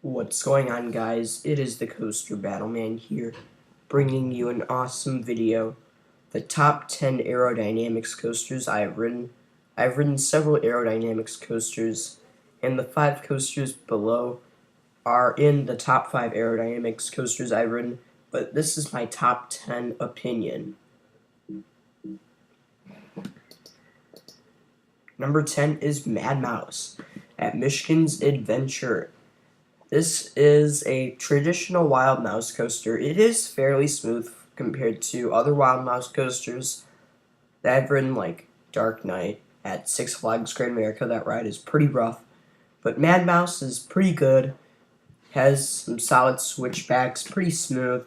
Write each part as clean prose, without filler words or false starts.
What's going on, guys? It is the Coaster Battleman here, bringing you an awesome video. The top 10 aerodynamics coasters I have ridden. I've ridden several aerodynamics coasters, and the 5 coasters below are in the top 5 aerodynamics coasters I've ridden, but this is my top 10 opinion. Number 10 is Mad Mouse at Michigan's Adventure. This is a traditional Wild Mouse coaster. It is fairly smooth compared to other Wild Mouse coasters that I've ridden, like Dark Knight at Six Flags Great America. That ride is pretty rough, but Mad Mouse is pretty good, has some solid switchbacks, pretty smooth,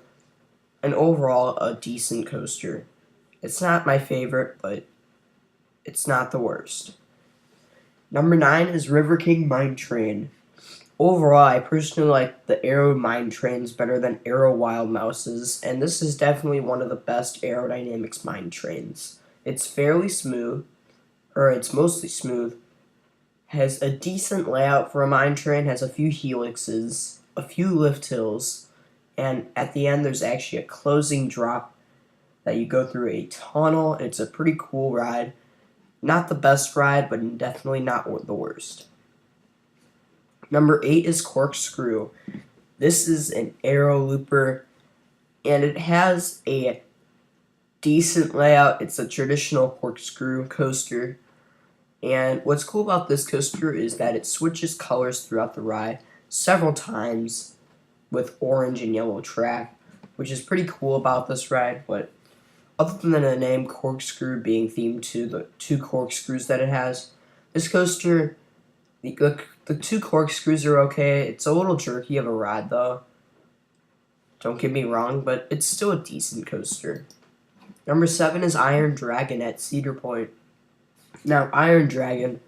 and overall a decent coaster. It's not my favorite, but it's not the worst. Number 9 is River King Mine Train. Overall, I personally like the Aero Mine Trains better than Aero Wild Mouses, and this is definitely one of the best aerodynamics mine trains. It's fairly smooth, or it's mostly smooth, has a decent layout for a mine train, has a few helixes, a few lift hills, and at the end there's actually a closing drop that you go through a tunnel. It's a pretty cool ride. Not the best ride, but definitely not the worst. Number 8 is Corkscrew. This is an aero looper, and it has a decent layout. It's a traditional corkscrew coaster, and what's cool about this coaster is that it switches colors throughout the ride several times with orange and yellow track, which is pretty cool about this ride. But other than the name Corkscrew being themed to the 2 corkscrews that it has, this coaster, the 2 corkscrews are okay. It's a little jerky of a ride, though. Don't get me wrong, but it's still a decent coaster. Number 7 is Iron Dragon at Cedar Point. Now, Iron Dragon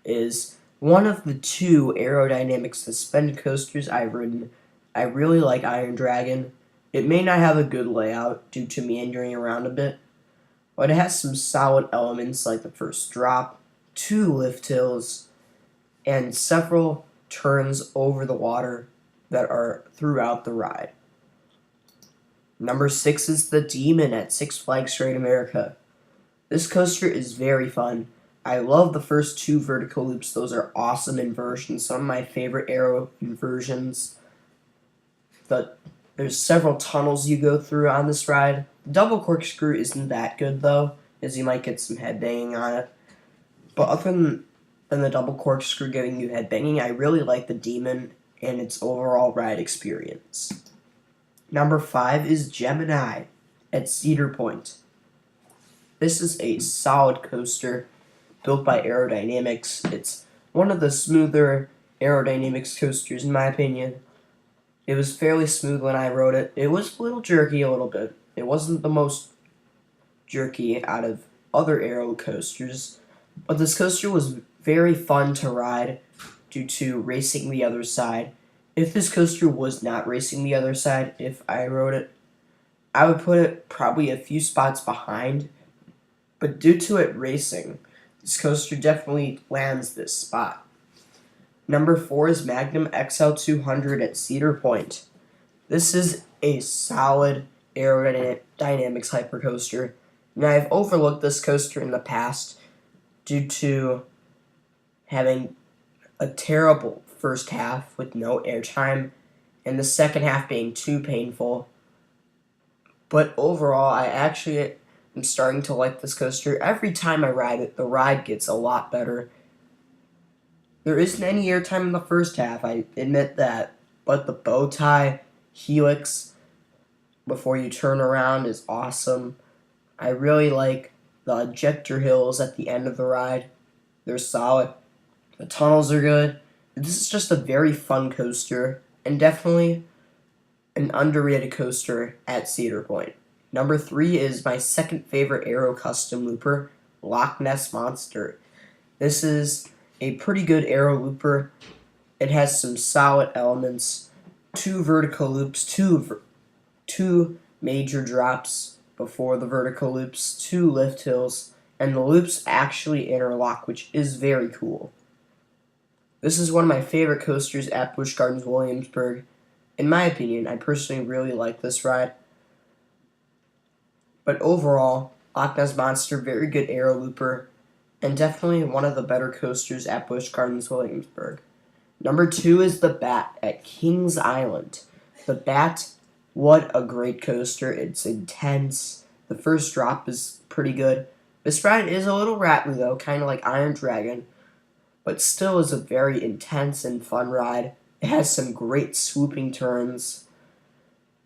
is one of the 2 aerodynamic suspended coasters I've ridden. I really like Iron Dragon. It may not have a good layout due to meandering around a bit, but it has some solid elements like the first drop, 2 lift hills, and several turns over the water that are throughout the ride. Number 6 is the Demon at Six Flags Great America. This coaster is very fun. I love the first 2 vertical loops. Those are awesome inversions. Some of my favorite aero inversions. There's several tunnels you go through on this ride. The double corkscrew isn't that good, though, as you might get some headbanging on it. But other than the double corkscrew giving you headbanging, I really like the Demon and its overall ride experience. Number 5 is Gemini at Cedar Point. This is a solid coaster built by Aerodynamics. It's one of the smoother aerodynamics coasters in my opinion. It was fairly smooth when I rode it. It was a little jerky a little bit. It wasn't the most jerky out of other aero coasters, but this coaster was very fun to ride due to racing the other side. If this coaster was not racing the other side, if I rode it, I would put it probably a few spots behind, but due to it racing, this coaster definitely lands this spot. Number 4 is Magnum XL200 at Cedar Point. This is a solid aerodynamics hypercoaster, and I've overlooked this coaster in the past due to having a terrible first half with no airtime, and the second half being too painful. But overall, I actually am starting to like this coaster. Every time I ride it, the ride gets a lot better. There isn't any airtime in the first half, I admit that, but the bow tie helix before you turn around is awesome. I really like the ejector hills at the end of the ride. They're solid. The tunnels are good. This is just a very fun coaster, and definitely an underrated coaster at Cedar Point. Number 3 is my second favorite aero custom looper, Loch Ness Monster. This is a pretty good aero looper. It has some solid elements, 2 vertical loops, two major drops before the vertical loops, 2 lift hills, and the loops actually interlock, which is very cool. This is one of my favorite coasters at Busch Gardens Williamsburg. In my opinion, I personally really like this ride. But overall, Loch Ness Monster, very good aero looper, and definitely one of the better coasters at Busch Gardens Williamsburg. Number 2 is the Bat at Kings Island. The Bat, what a great coaster. It's intense. The first drop is pretty good. This ride is a little rattly though, kind of like Iron Dragon, but still is a very intense and fun ride. It has some great swooping turns,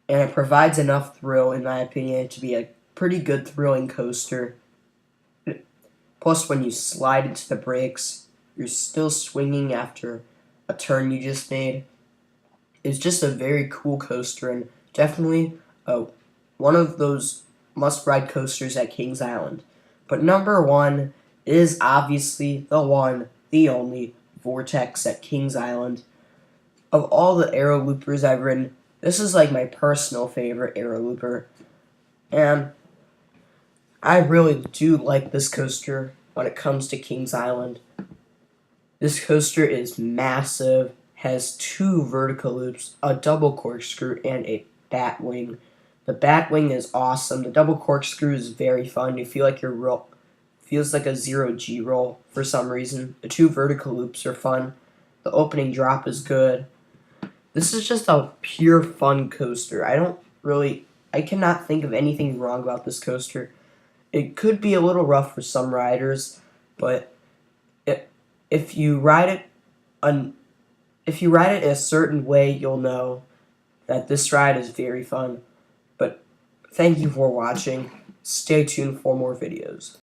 and it provides enough thrill, in my opinion, to be a pretty good thrilling coaster. Plus, when you slide into the brakes, you're still swinging after a turn you just made. It's just a very cool coaster, and definitely one of those must-ride coasters at Kings Island. But number 1 is obviously the one, the only, Vortex at Kings Island. Of all the aero loopers I've ridden, this is like my personal favorite aero looper. And I really do like this coaster when it comes to Kings Island. This coaster is massive, has 2 vertical loops, a double corkscrew, and a bat wing. The bat wing is awesome. The double corkscrew is very fun. You feel like feels like a 0G roll for some reason. The 2 vertical loops are fun. The opening drop is good. This is just a pure fun coaster. I cannot think of anything wrong about this coaster. It could be a little rough for some riders, but if you ride it a certain way, you'll know that this ride is very fun. But thank you for watching. Stay tuned for more videos.